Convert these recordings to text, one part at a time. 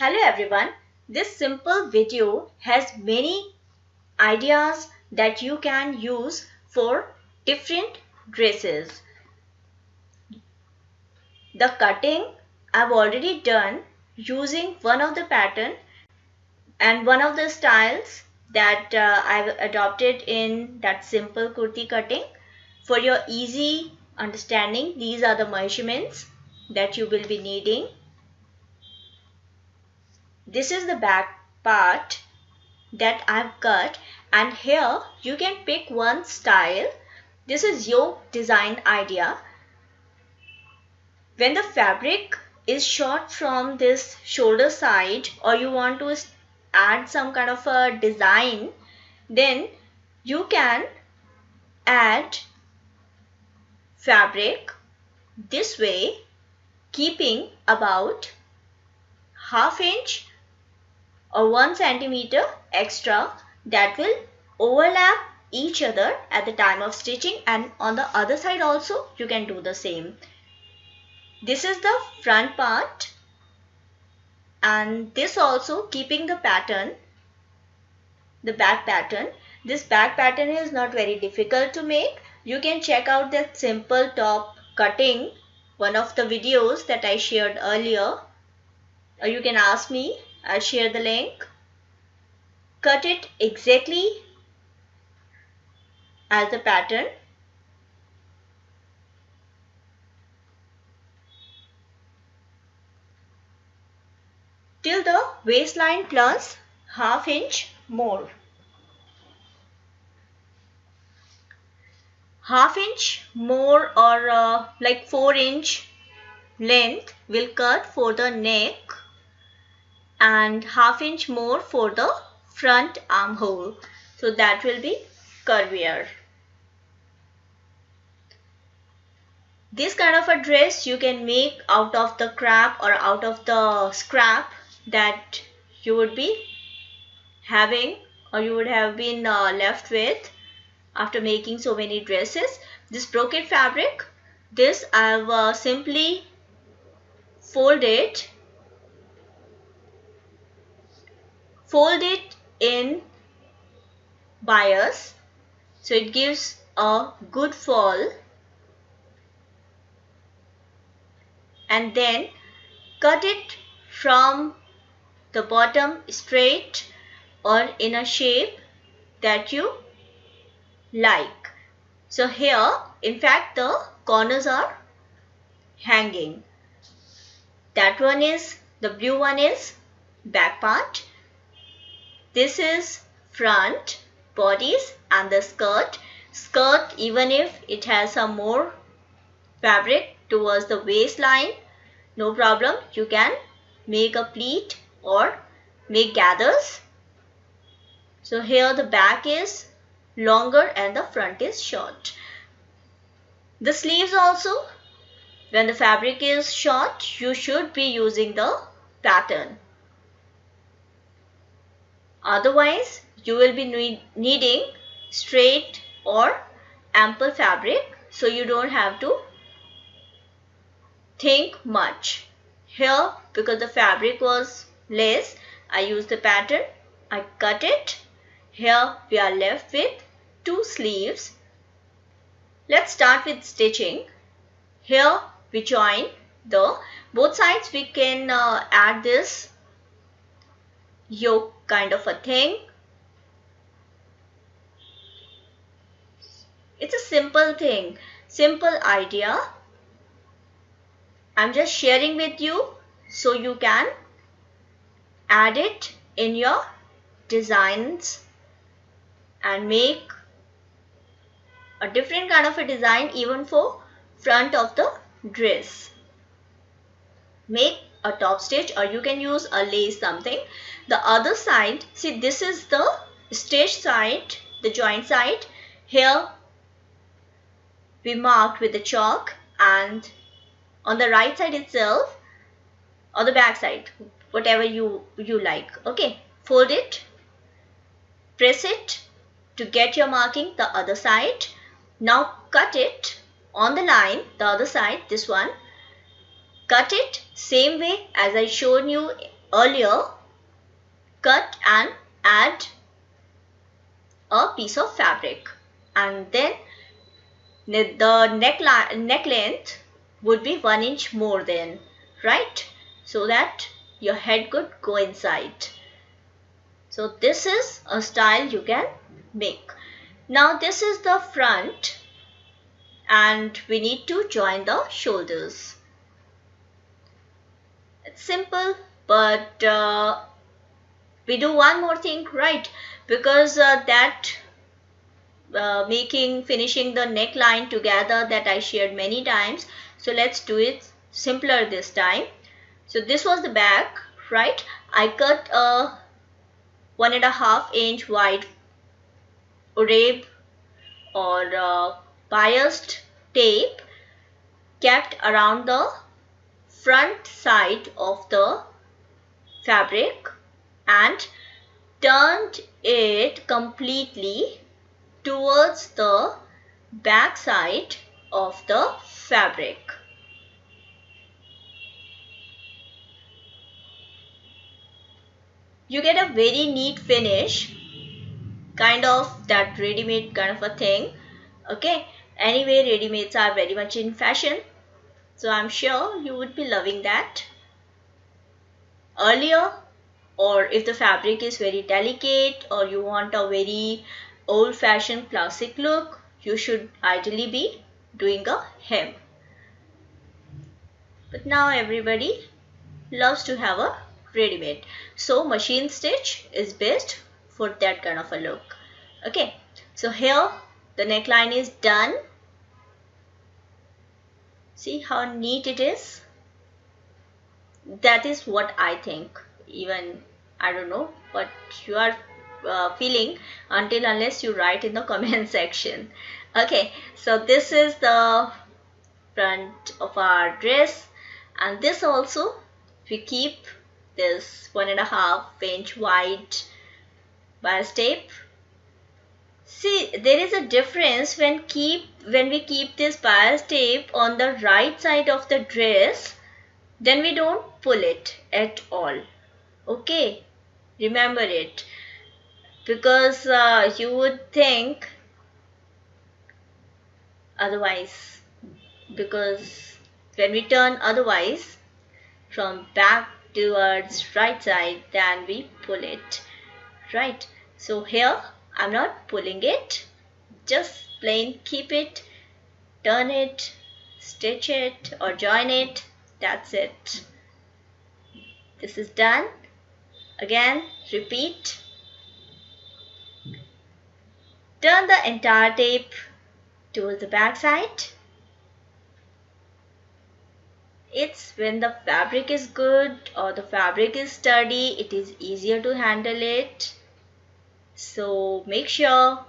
Hello everyone. This simple video has many ideas that you can use for different dresses. The cutting I've already done using one of the pattern and one of the styles that I've adopted in that simple kurti cutting. For your easy understanding, these are the measurements that you will be needing. This is the back part that I've cut, and here you can pick one style. This is your design idea. When the fabric is short from this shoulder side, or you want to add some kind of a design, then you can add fabric this way, keeping about ½ inch or 1 centimeter extra that will overlap each other at the time of stitching, and on the other side also you can do the same. This is the front part, and this also keeping the pattern, the back pattern. This back pattern is not very difficult to make. You can check out that simple top cutting, one of the videos that I shared earlier, or you can ask me. I'll share the link. Cut it exactly as the pattern. Till the waistline plus ½ inch more. ½ inch more, or like 4 inch length will cut for the neck, and ½ inch more for the front armhole, so that will be curvier. This kind of a dress you can make out of the scrap or out of the scrap that you would be having, or you would have been left with after making so many dresses. This brocade fabric, this I've simply fold it in bias, so it gives a good fall, and then cut it from the bottom straight or in a shape that you like. So here, in fact, the corners are hanging. That one is, the blue one is back part. This is front, bodies, and the skirt. Skirt, even if it has some more fabric towards the waistline, no problem. You can make a pleat or make gathers. So here the back is longer and the front is short. The sleeves also, when the fabric is short, you should be using the pattern. Otherwise, you will be needing straight or ample fabric, so you don't have to think much. Here, because the fabric was less, I used the pattern, I cut it. Here we are left with 2 sleeves. Let's start with stitching. Here we join both sides. We can add this yoke kind of a thing. It's a simple thing, simple idea. I'm just sharing with you so you can add it in your designs and make a different kind of a design even for front of the dress. Make a top stitch, or you can use a lace something. The other side, see, this is the stitch side, the joint side. Here we marked with the chalk, and on the right side itself, or the back side, whatever you like. Okay, fold it, press it to get your marking the other side. Now cut it on the line, the other side, this one. Cut it same way as I showed you earlier, cut and add a piece of fabric, and then the neck length would be 1 inch more than, right? So that your head could go inside. So this is a style you can make. Now this is the front and we need to join the shoulders. It's simple, but we do one more thing, right? Because finishing the neckline together that I shared many times. So let's do it simpler this time. So this was the back, right? I cut a 1.5 inch wide Arab or biased tape kept around the front side of the fabric and turned it completely towards the back side of the fabric. You get a very neat finish, kind of that ready-made kind of a thing. Okay, anyway, ready-mades are very much in fashion, so I'm sure you would be loving that. Earlier, or if the fabric is very delicate or you want a very old-fashioned classic look, you should ideally be doing a hem. But now everybody loves to have a ready-made, so machine stitch is best for that kind of a look. Okay, so here the neckline is done. See how neat it is? That is what I think. Even I don't know what you are feeling until unless you write in the comment section. Okay, so this is the front of our dress, and this also we keep this 1.5 inch wide bias tape. See, there is a difference when we keep this bias tape on the right side of the dress, then we don't pull it at all. Okay, remember it, because you would think otherwise, because when we turn otherwise from back towards right side, then we pull it, right? So here I'm not pulling it, just plain keep it, turn it, stitch it or join it, that's it. This is done. Again, repeat. Turn the entire tape towards the back side. It's when the fabric is good or the fabric is sturdy, it is easier to handle it. So make sure,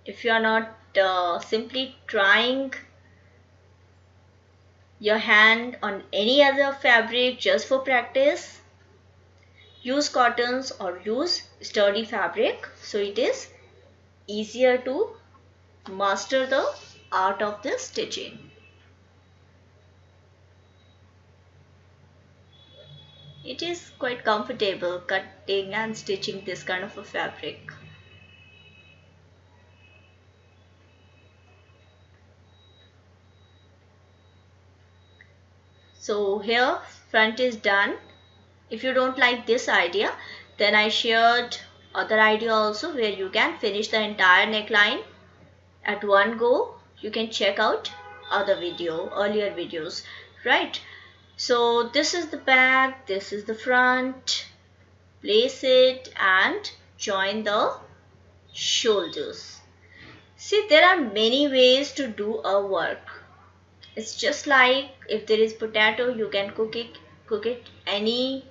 if you are not simply trying your hand on any other fabric just for practice, use cottons or use sturdy fabric, so it is easier to master the art of the stitching. It is quite comfortable cutting and stitching this kind of a fabric. So here front is done. If you don't like this idea, then I shared other idea also where you can finish the entire neckline at one go. You can check out earlier videos, right? So this is the back, this is the front. Place it and join the shoulders. See, there are many ways to do a work. It's just like if there is potato, you can cook it any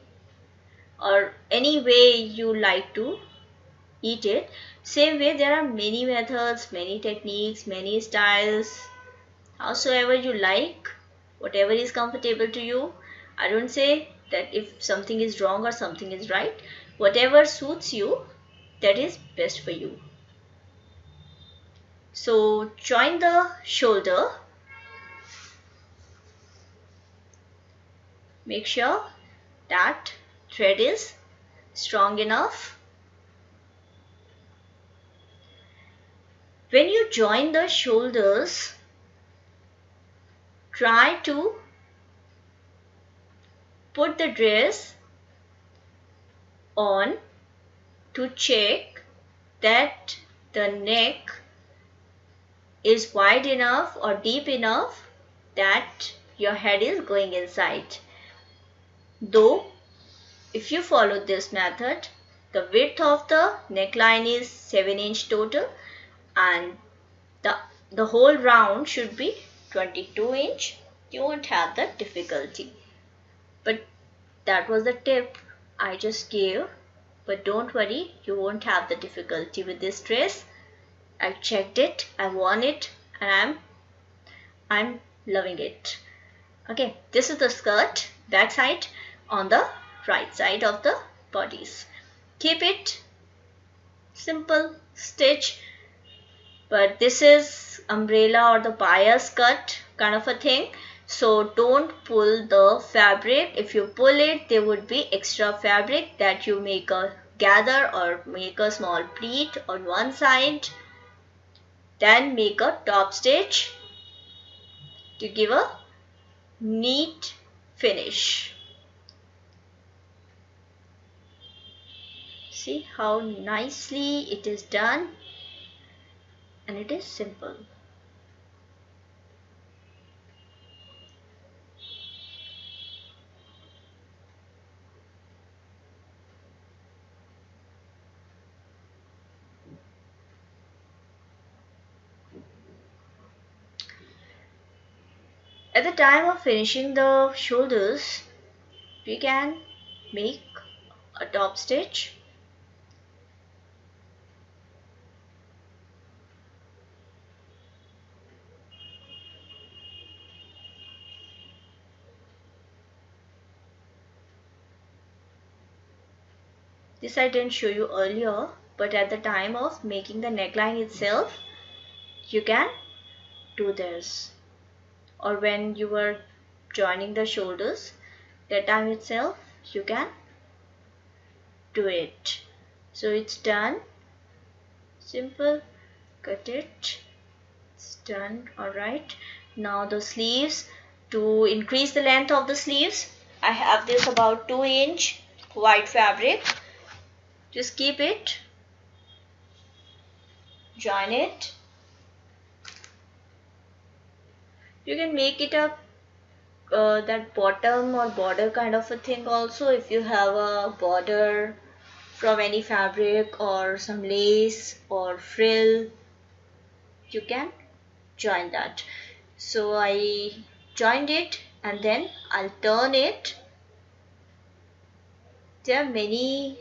way you like to eat it. Same way, there are many methods, many techniques, many styles, howsoever you like, whatever is comfortable to you. I don't say that if something is wrong or something is right. Whatever suits you, that is best for you. So join the shoulder. Make sure that thread is strong enough. When you join the shoulders, try to put the dress on to check that the neck is wide enough or deep enough that your head is going inside. Though if you follow this method, the width of the neckline is 7 inch total and the whole round should be 22 inch. You won't have that difficulty. But that was the tip I just gave. But don't worry, you won't have the difficulty with this dress. I checked it, I worn it, and I'm loving it. Okay, this is the skirt, back side on the right side of the bodies. Keep it simple stitch, but this is umbrella or the bias cut kind of a thing. So don't pull the fabric. If you pull it, there would be extra fabric that you make a gather or make a small pleat on one side. Then make a top stitch to give a neat finish. See how nicely it is done, and it is simple. At the time of finishing the shoulders, we can make a top stitch. This I didn't show you earlier, but at the time of making the neckline itself, you can do this. Or when you were joining the shoulders, that time itself you can do it. So it's done. Simple, cut it. It's done. Alright. Now the sleeves. To increase the length of the sleeves, I have this about 2 inch white fabric. Just keep it. Join it. You can make it a that bottom or border kind of a thing also. If you have a border from any fabric or some lace or frill, you can join that. So I joined it and then I'll turn it. There are many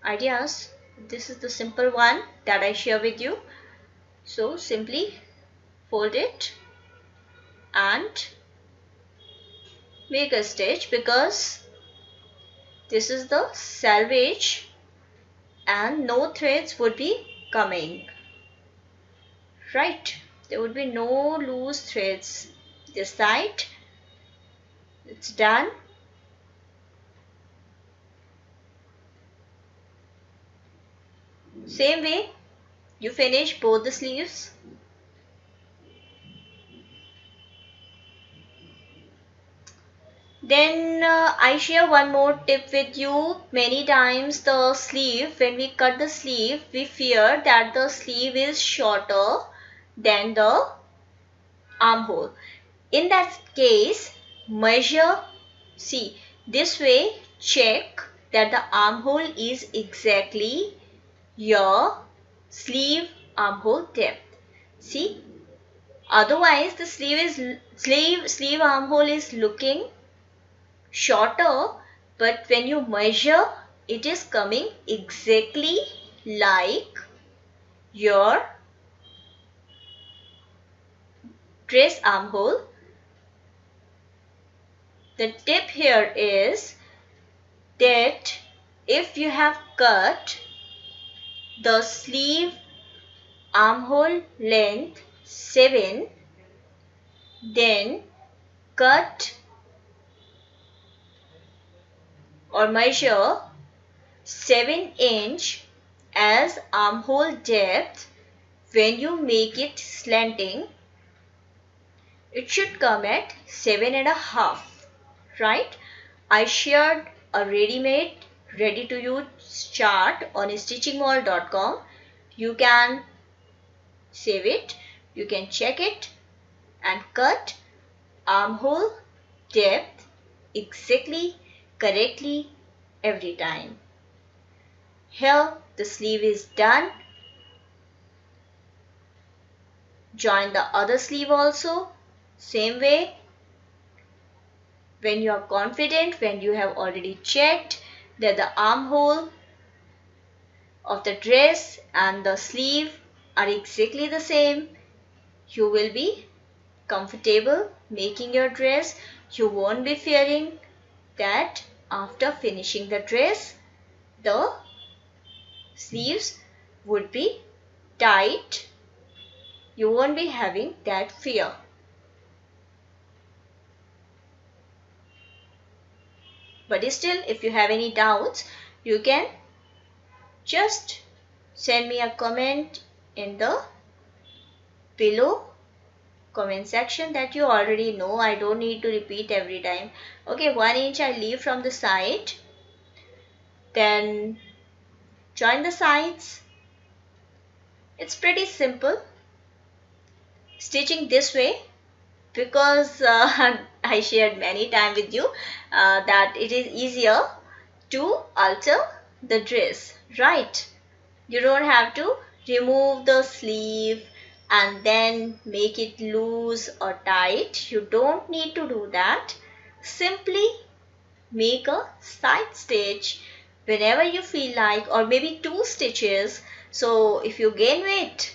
ideas. This is the simple one that I share with you. So simply fold it and make a stitch, because this is the selvage and no threads would be coming. Right, there would be no loose threads this side. It's done. Same way you finish both the sleeves. Then I share one more tip with you. Many times the sleeve, when we cut the sleeve, we fear that the sleeve is shorter than the armhole. In that case, measure, see, this way check that the armhole is exactly your sleeve armhole depth. See, otherwise the sleeve armhole is looking shorter, but when you measure, it is coming exactly like your dress armhole. The tip here is that if you have cut the sleeve armhole length 7, then cut or measure 7" as armhole depth. When you make it slanting, it should come at 7.5, right? I shared a ready-made, ready-to-use chart on stitchingmall.com. You can save it, you can check it and cut armhole depth exactly, correctly every time. Here the sleeve is done. Join the other sleeve also, same way. When you are confident, when you have already checked that the armhole of the dress and the sleeve are exactly the same, you will be comfortable making your dress. You won't be fearing that after finishing the dress, the sleeves would be tight. You won't be having that fear. But still, if you have any doubts, you can just send me a comment in the below comment section that you already know. I don't need to repeat every time. Okay, 1 inch I leave from the side. Then join the sides. It's pretty simple. Stitching this way, because I shared many times with you that it is easier to alter the dress, right? You don't have to remove the sleeve and then make it loose or tight. You don't need to do that. Simply make a side stitch whenever you feel like, or maybe 2 stitches. So if you gain weight,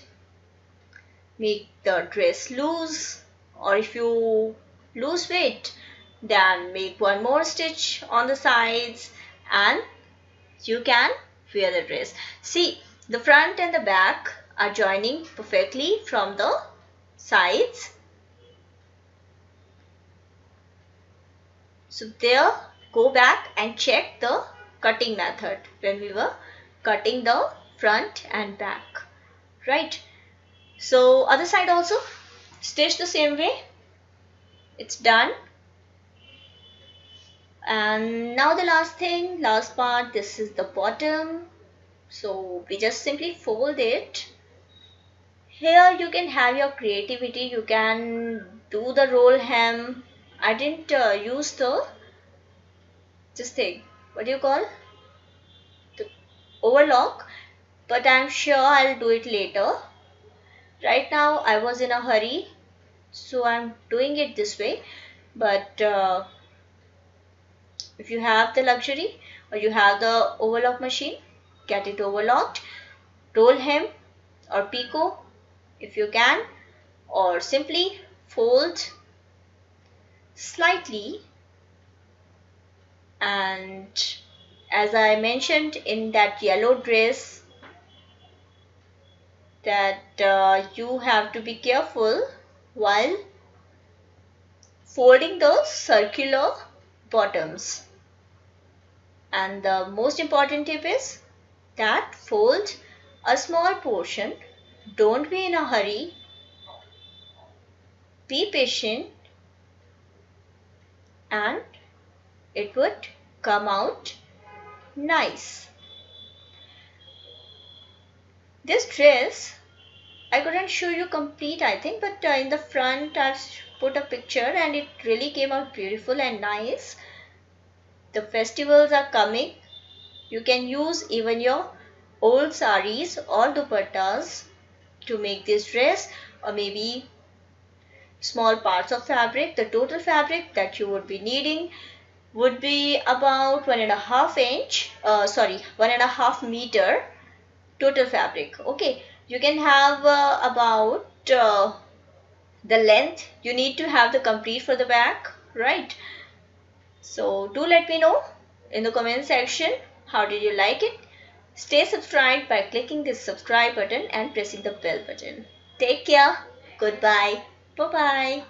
make the dress loose, or if you lose weight, then make 1 more stitch on the sides and you can wear the dress. See, the front and the back are joining perfectly from the sides. So there, go back and check the cutting method when we were cutting the front and back, right? So other side also stitch the same way. It's done. And now the last thing, last part, this is the bottom. So we just simply fold it. Here you can have your creativity. You can do the roll hem. I didn't use this thing, what do you call, the overlock, but I'm sure I'll do it later. Right now I was in a hurry, so I'm doing it this way. But if you have the luxury or you have the overlock machine, get it overlocked. Roll hem or picot if you can, or simply fold slightly. And as I mentioned in that yellow dress, that you have to be careful while folding those circular bottoms. And the most important tip is that fold a small portion. Don't be in a hurry. Be patient and it would come out nice. This dress I couldn't show you complete, I think, but in the front I've put a picture and it really came out beautiful and nice. The festivals are coming. You can use even your old saris or dupattas to make this dress, or maybe small parts of fabric. The total fabric that you would be needing would be about 1.5 inch, 1.5 meter total fabric. Okay, you can have about the length you need to have the complete for the back, right? So do let me know in the comment section how did you like it. Stay subscribed by clicking this subscribe button and pressing the bell button. Take care. Goodbye. Bye bye.